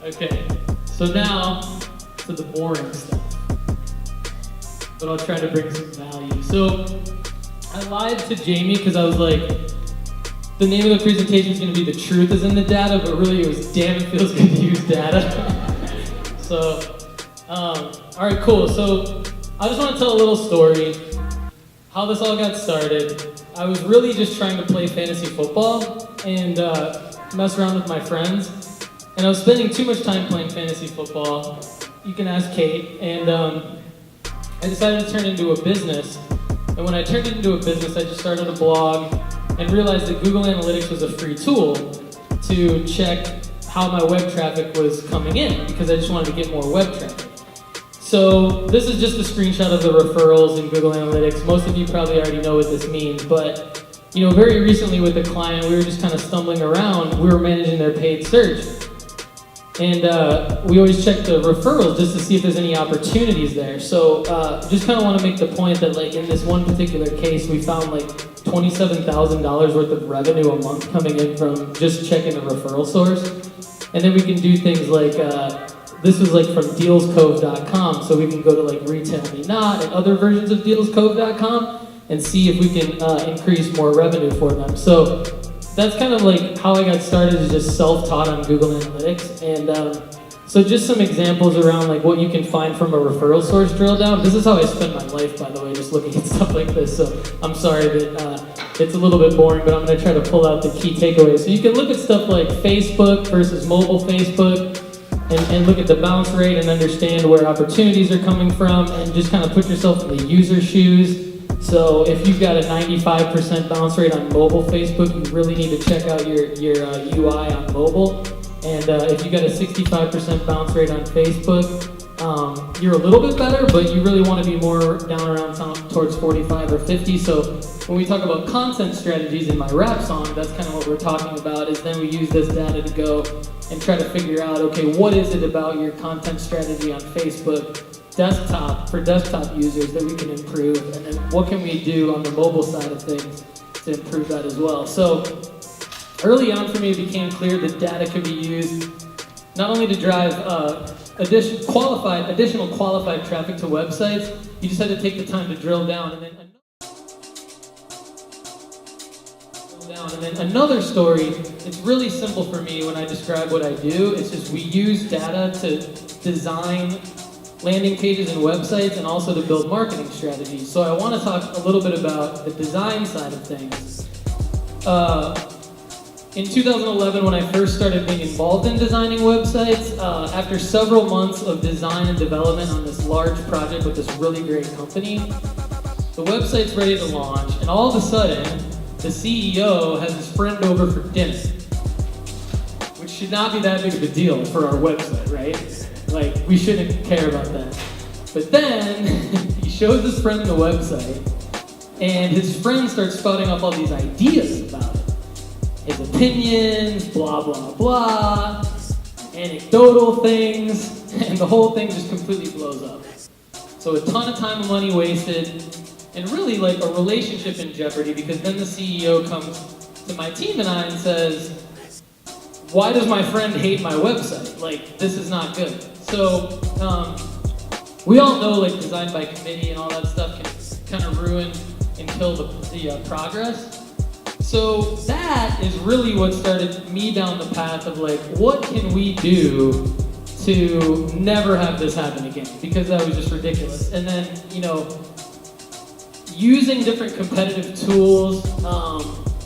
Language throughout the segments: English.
Okay, so now to the boring stuff, but I'll try to bring some value. So I lied to Jamie because I was like, the name of the presentation is going to be "The Truth is in the Data," but really it was "Damn, it feels good to use data." So, all right, cool. So I just want to tell a little story, how this all got started. I was really just trying to play fantasy football and mess around with my friends. And I was spending too much time playing fantasy football. You can ask Kate. And I decided to turn it into a business. And when I turned it into a business, I just started a blog and realized that Google Analytics was a free tool to check how my web traffic was coming in, because I just wanted to get more web traffic. So this is just a screenshot of the referrals in Google Analytics. Most of you probably already know what this means, but very recently with a client, we were just kind of stumbling around. We were managing their paid search. And we always check the referrals just to see if there's any opportunities there. So just kind of want to make the point that in this one particular case, we found $27,000 worth of revenue a month coming in from just checking the referral source. And then we can do things like, this was from dealscove.com, so we can go to Retail Me Not and other versions of dealscove.com and see if we can increase more revenue for them. So that's kind of how I got started, is just self-taught on Google Analytics. And so just some examples around what you can find from a referral source drill down. This is how I spend my life, by the way, just looking at stuff like this. So I'm sorry that it's a little bit boring, but I'm going to try to pull out the key takeaways. So you can look at stuff like Facebook versus mobile Facebook and look at the bounce rate and understand where opportunities are coming from, and just kind of put yourself in the user's shoes. So if you've got a 95% bounce rate on mobile Facebook, you really need to check out your UI on mobile. And if you got a 65% bounce rate on Facebook, you're a little bit better, but you really want to be more down around towards 45 or 50. So when we talk about content strategies in my rap song, that's kind of what we're talking about, is then we use this data to go and try to figure out, okay, what is it about your content strategy on Facebook for desktop users that we can improve, and then what can we do on the mobile side of things to improve that as well. So early on for me, it became clear that data could be used not only to drive additional qualified traffic to websites. You just had to take the time to drill down. And then another story, it's really simple for me when I describe what I do. It's just we use data to design landing pages and websites, and also to build marketing strategies. So I want to talk a little bit about the design side of things. In 2011, when I first started being involved in designing websites, after several months of design and development on this large project with this really great company, the website's ready to launch, and all of a sudden, the CEO has his friend over for dinner, which should not be that big of a deal for our website, right? We shouldn't care about that. But then, he shows his friend the website, and his friend starts spouting off all these ideas about it. His opinions, blah, blah, blah, anecdotal things, and the whole thing just completely blows up. So a ton of time and money wasted, and really a relationship in jeopardy, because then the CEO comes to my team and I and says, why does my friend hate my website? This is not good. So we all know design by committee and all that stuff can kind of ruin and kill the progress. So that is really what started me down the path of what can we do to never have this happen again? Because that was just ridiculous. And then, using different competitive tools,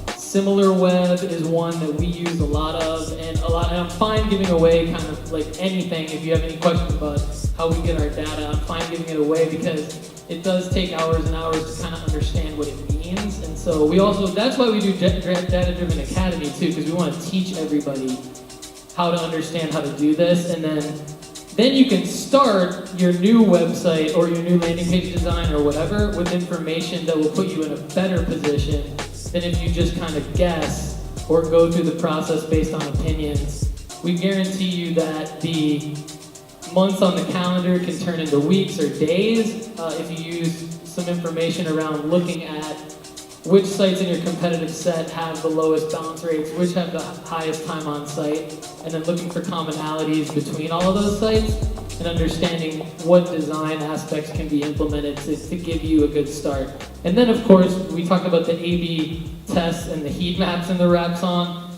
SimilarWeb is one that we use a lot of, and I'm fine giving away kind of anything. If you have any questions about how we get our data, I'm fine giving it away, because it does take hours and hours to kind of understand what it means. And so that's why we do Data-Driven Academy too, because we want to teach everybody how to understand how to do this, and then you can start your new website or your new landing page design or whatever with information that will put you in a better position than if you just kind of guess or go through the process based on opinions. We guarantee you that the months on the calendar can turn into weeks or days if you use some information around looking at which sites in your competitive set have the lowest bounce rates, which have the highest time on site, and then looking for commonalities between all of those sites, and understanding what design aspects can be implemented to give you a good start. And then of course, we talked about the A/B tests and the heat maps in the rap song.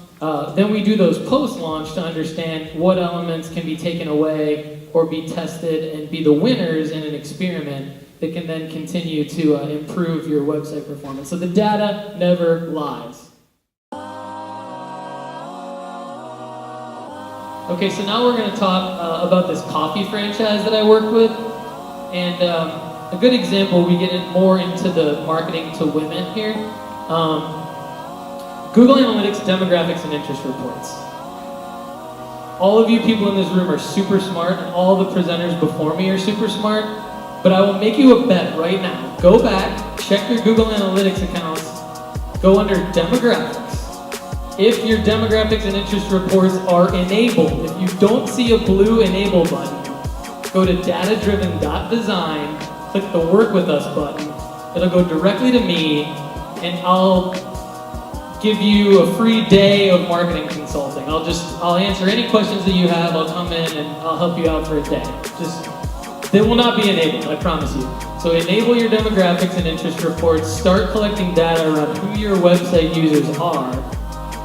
Then we do those post-launch to understand what elements can be taken away or be tested and be the winners in an experiment that can then continue to improve your website performance. So the data never lies. Okay, so now we're going to talk about this coffee franchise that I worked with. And a good example, we get more into the marketing to women here. Google Analytics, demographics, and interest reports. All of you people in this room are super smart, and all the presenters before me are super smart, but I will make you a bet right now. Go back, check your Google Analytics accounts, go under demographics. If your demographics and interest reports are enabled, if you don't see a blue enable button, go to datadriven.design, click the work with us button. It'll go directly to me, and I'll give you a free day of marketing consulting. I'll answer any questions that you have. I'll come in and I'll help you out for a day. They will not be enabled, I promise you. So enable your demographics and interest reports. Start collecting data around who your website users are.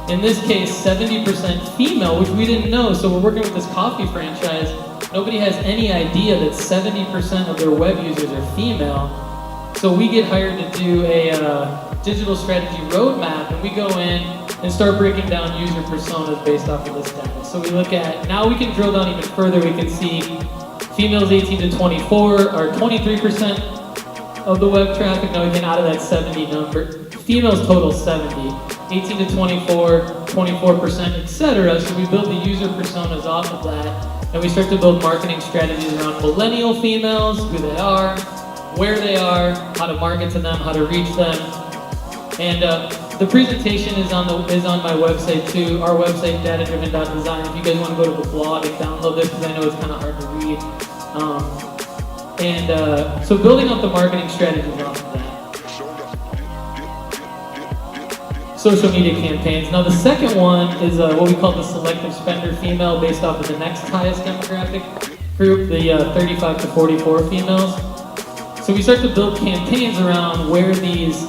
In this case, 70% female, which we didn't know. So we're working with this coffee franchise. Nobody has any idea that 70% of their web users are female. So we get hired to do a digital strategy roadmap, and we go in and start breaking down user personas based off of this data. So we look at, now we can drill down even further. We can see females 18 to 24 are 23% of the web traffic. Now we get out of that 70 number. Females total 70. 18 to 24, 24%, etc. So we build the user personas off of that, and we start to build marketing strategies around millennial females, who they are, where they are, how to market to them, how to reach them. And the presentation is on my website too, our website, datadriven.design. If you guys want to go to the blog and download this, because I know it's kind of hard to read. So building up the marketing strategies off of that. Social media campaigns. Now the second one is what we call the selective spender female, based off of the next highest demographic group, the 35 to 44 females. So we start to build campaigns around where these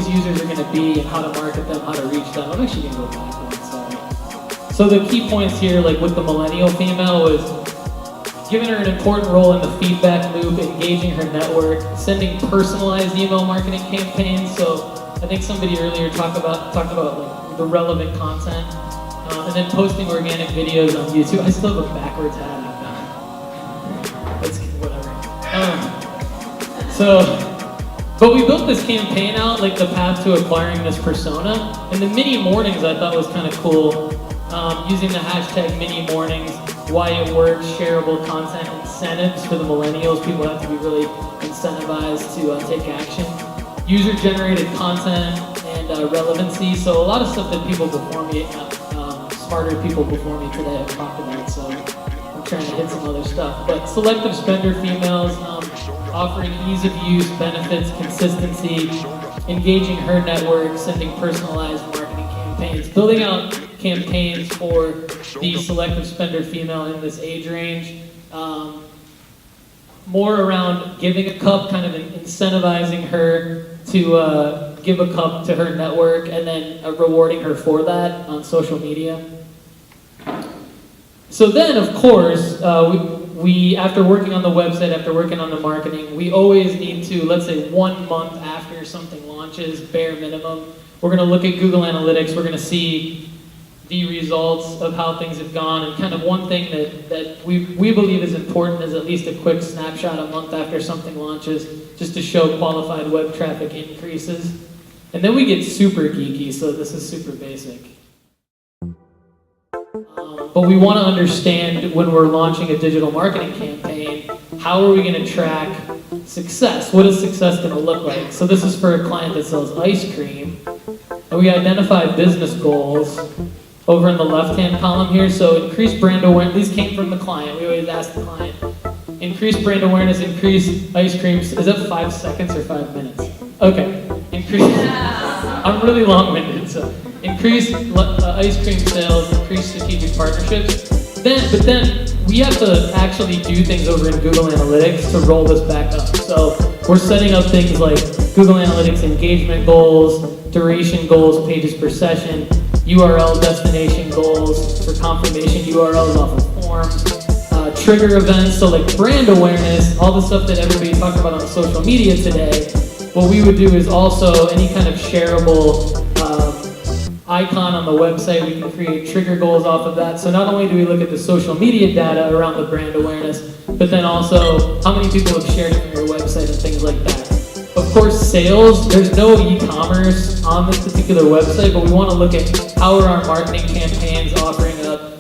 users are going to be and how to market them, how to reach them. I'm actually going to go back one, sorry. So the key points here, like with the millennial female, was giving her an important role in the feedback loop, engaging her network, sending personalized email marketing campaigns. So I think somebody earlier talked about like the relevant content, and then posting organic videos on YouTube. I still have a backwards hat. That's whatever. But we built this campaign out, like the path to acquiring this persona. And the mini mornings I thought was kind of cool, using the hashtag mini mornings, why it works, shareable content, incentives for the millennials. People have to be really incentivized to take action. User-generated content and relevancy. So a lot of stuff that people before me, smarter people before me today have talked about. So I'm trying to hit some other stuff. But selective spender females, offering ease of use, benefits, consistency, engaging her network, sending personalized marketing campaigns, building out campaigns for the selective spender female in this age range. More around giving a cup, kind of incentivizing her to give a cup to her network, and then rewarding her for that on social media. So then, of course, we after working on the website, after working on the marketing, we always need to, let's say 1 month after something launches, bare minimum, we're going to look at Google Analytics. We're going to see the results of how things have gone, and kind of one thing that we believe is important is at least a quick snapshot a month after something launches, just to show qualified web traffic increases. And then we get super geeky, so this is super basic. But we want to understand, when we're launching a digital marketing campaign, how are we going to track success? What is success going to look like? So this is for a client that sells ice cream, and we identify business goals over in the left-hand column here. So increase brand awareness. These came from the client. We always ask the client. Increase brand awareness, increase ice creams. Is that 5 seconds or 5 minutes? Okay. increase, I'm really long-winded, so increase ice cream sales, increase strategic partnerships. But then we have to actually do things over in Google Analytics to roll this back up. So we're setting up things like Google Analytics engagement goals, duration goals, pages per session, URL destination goals for confirmation URLs off of forms, trigger events, so like brand awareness, all the stuff that everybody's talking about on social media today. What we would do is also any kind of shareable icon on the website, we can create trigger goals off of that. So not only do we look at the social media data around the brand awareness, but then also how many people have shared it from your website and things like that. Of course, sales, there's no e-commerce on this particular website, but we want to look at how are our marketing campaigns offering up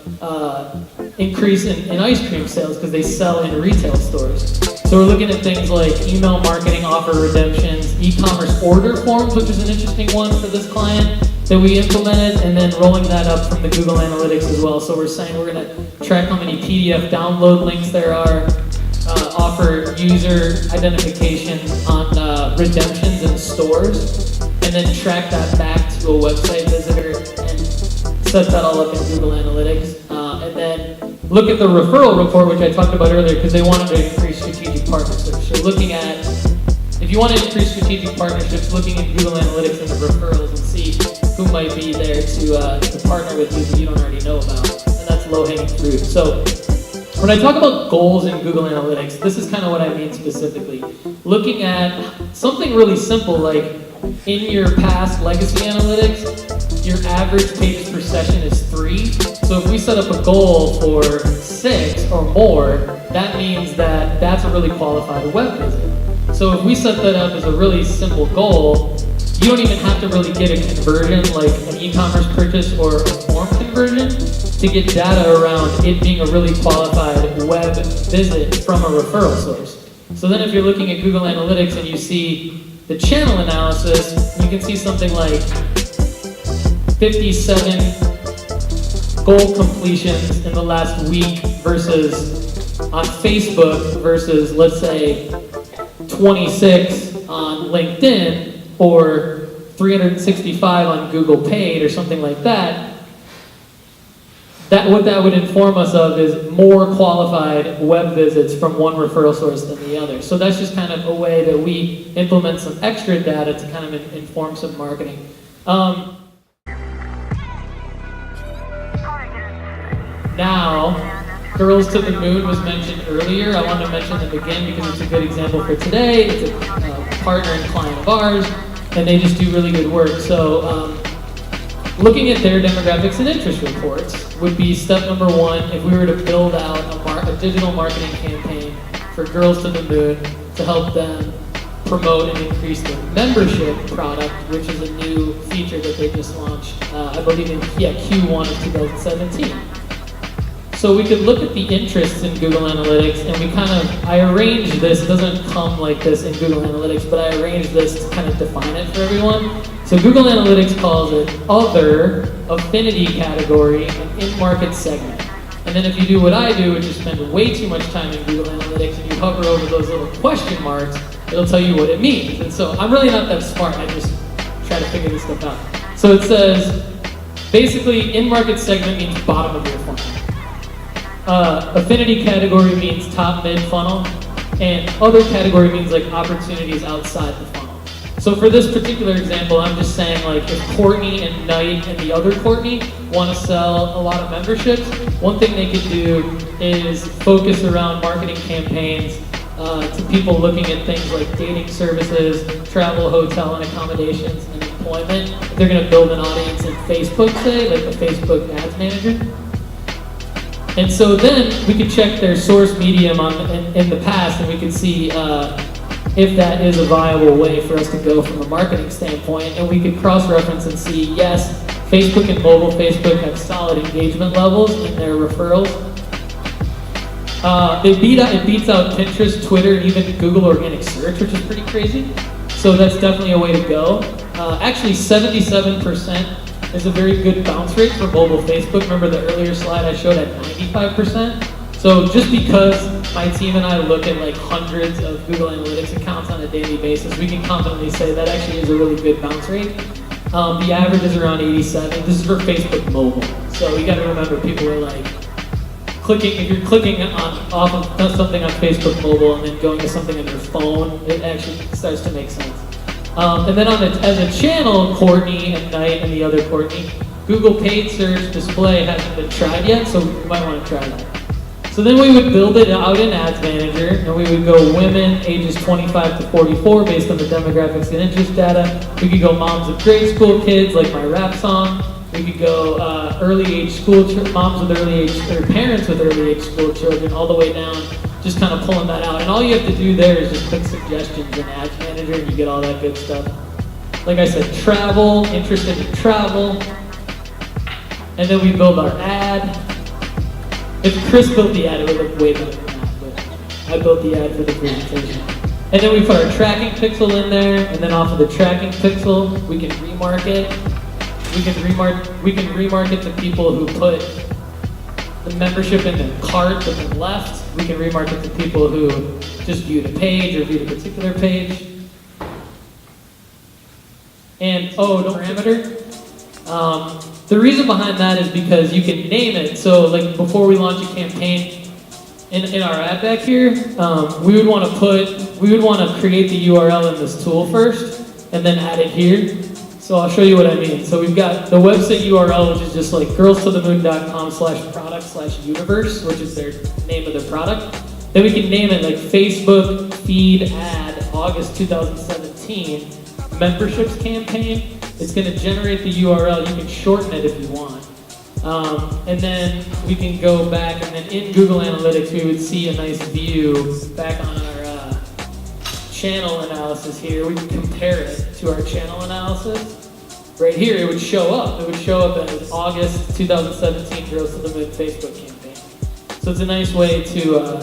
increase in ice cream sales because they sell in retail stores. So we're looking at things like email marketing offer redemptions, e-commerce order forms, which is an interesting one for this client that we implemented, and then rolling that up from the Google Analytics as well. So we're saying we're going to track how many PDF download links there are, offer user identification on redemptions in stores, and then track that back to a website visitor and set that all up in Google Analytics. And then look at the referral report, which I talked about earlier, because they wanted to increase strategic partnerships. So looking at, if you want to increase strategic partnerships, looking at Google Analytics and the referrals and see who might be there to partner with you that you don't already know about. And that's low-hanging fruit. So when I talk about goals in Google Analytics, this is kind of what I mean specifically. Looking at something really simple like in your past legacy analytics, your average pages per session is 3. So if we set up a goal for 6 or more, that means that that's a really qualified web visit. So if we set that up as a really simple goal, you don't even have to really get a conversion like an e-commerce purchase or a form conversion to get data around it being a really qualified web visit from a referral source. So then if you're looking at Google Analytics and you see the channel analysis, you can see something like 57 goal completions in the last week versus on Facebook versus, let's say, 26 on LinkedIn or 365 on Google Paid or something like that. What that would inform us of is more qualified web visits from one referral source than the other. So that's just kind of a way that we implement some extra data to kind of inform some marketing. Now, Girls to the Moon was mentioned earlier. I wanted to mention them again because it's a good example for today. It's a partner and client of ours, and they just do really good work. So looking at their demographics and interest reports would be step number 1 if we were to build out a digital marketing campaign for Girls to the Moon to help them promote and increase their membership product, which is a new feature that they just launched, I believe in Q1 of 2017. So we could look at the interests in Google Analytics, and I arranged this, it doesn't come like this in Google Analytics, but I arranged this to kind of define it for everyone. So Google Analytics calls it Other, Affinity Category, and In-Market Segment. And then if you do what I do, which is spend way too much time in Google Analytics, and you hover over those little question marks, it'll tell you what it means. And so I'm really not that smart, I just try to figure this stuff out. So it says, basically, In-Market Segment means bottom of your funnel. Affinity category means top mid funnel, and other category means like opportunities outside the funnel. So for this particular example, I'm just saying like if Courtney and Knight and the other Courtney want to sell a lot of memberships, one thing they could do is focus around marketing campaigns to people looking at things like dating services, travel, hotel and accommodations, and employment. If they're going to build an audience in Facebook, say, like a Facebook Ads Manager. And so then we could check their source medium in the past, and we could see if that is a viable way for us to go from a marketing standpoint. And we could cross-reference and see, yes, Facebook and mobile Facebook have solid engagement levels in their referrals. It beats out Pinterest, Twitter, and even Google Organic Search, which is pretty crazy. So that's definitely a way to go. Actually, 77% is a very good bounce rate for mobile Facebook. Remember the earlier slide I showed at 95%? So So just because my team and I look at like hundreds of Google Analytics accounts on a daily basis, we can confidently say that actually is a really good bounce rate. The average is around 87. This is for Facebook mobile. So you gotta remember, people are like, if you're clicking off of something on Facebook mobile and then going to something on your phone, it actually starts to make sense. And then as a channel, Courtney and Knight and the other Courtney, Google paid search display hasn't been tried yet, so you might want to try that. So then we would build it out in Ads Manager, and we would go women ages 25 to 44 based on the demographics and interest data. We could go moms of grade school kids, like my rap song. We could go early age school moms with early age, or parents with early age school children, all the way down, just kind of pulling that out. And all you have to do there is just click suggestions in Ads Manager, and you get all that good stuff. Like I said, travel, interested in travel, and then we build our ad. If Chris built the ad, it would look way better than that, but I built the ad for the presentation. And then we put our tracking pixel in there, and then off of the tracking pixel, we can remarket. We can remarket to people who put the membership in the cart but then left. We can remarket to people who just viewed a page or viewed a particular page. And don't parameter. The reason behind that is because you can name it. So like before we launch a campaign in our ad back here, we would want to create the URL in this tool first and then add it here. So I'll show you what I mean. So we've got the website URL, which is just like girlstothemoon.com/product/universe, which is their name of their product. Then we can name it like Facebook feed ad August 2017 memberships campaign. It's going to generate the URL. You can shorten it if you want. And then we can go back, and then in Google Analytics, we would see a nice view back on our channel analysis here. We can compare it to our channel analysis. Right here, it would show up. It would show up as August 2017 Girls to the Moon Facebook campaign. So it's a nice way to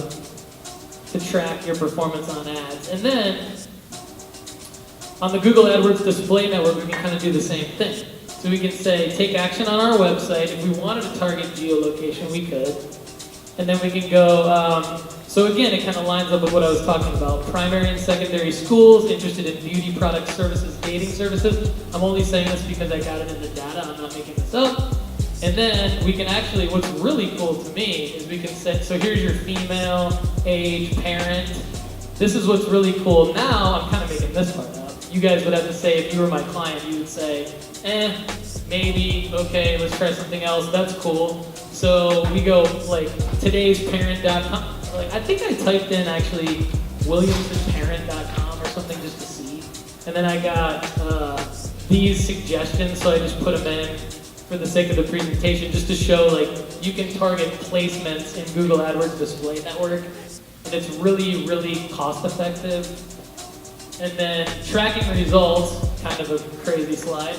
track your performance on ads. And then on the Google AdWords Display Network, we can kind of do the same thing. So we can say, take action on our website. If we wanted to target geolocation, we could. And then we can go, so again, it kind of lines up with what I was talking about. Primary and secondary schools, interested in beauty product services, dating services. I'm only saying this because I got it in the data. I'm not making this up. And then we can actually, what's really cool to me is we can say, so here's your female, age, parent. This is what's really cool. Now, I'm kind of making this part up. You guys would have to say, if you were my client, you would say, maybe, okay, let's try something else. That's cool. So we go like todaysparent.com. Like I think I typed in actually williamsonparent.com or something just to see. And then I got these suggestions, so I just put them in for the sake of the presentation, just to show like you can target placements in Google AdWords Display Network, and it's really, really cost effective. And then tracking results, kind of a crazy slide.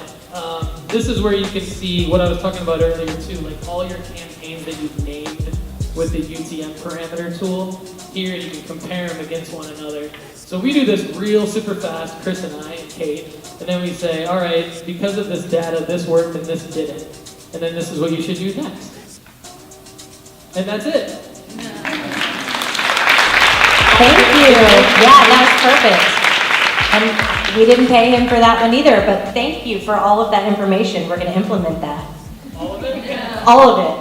This is where you can see what I was talking about earlier too, like all your campaigns that you've named with the UTM parameter tool. Here you can compare them against one another. So we do this real super fast, Chris and I and Kate, and then we say, all right, because of this data, this worked and this didn't. And then this is what you should do next. And that's it. Thank you. Yeah, that was perfect. And we didn't pay him for that one either, but thank you for all of that information. We're going to implement that. All of it? All of it.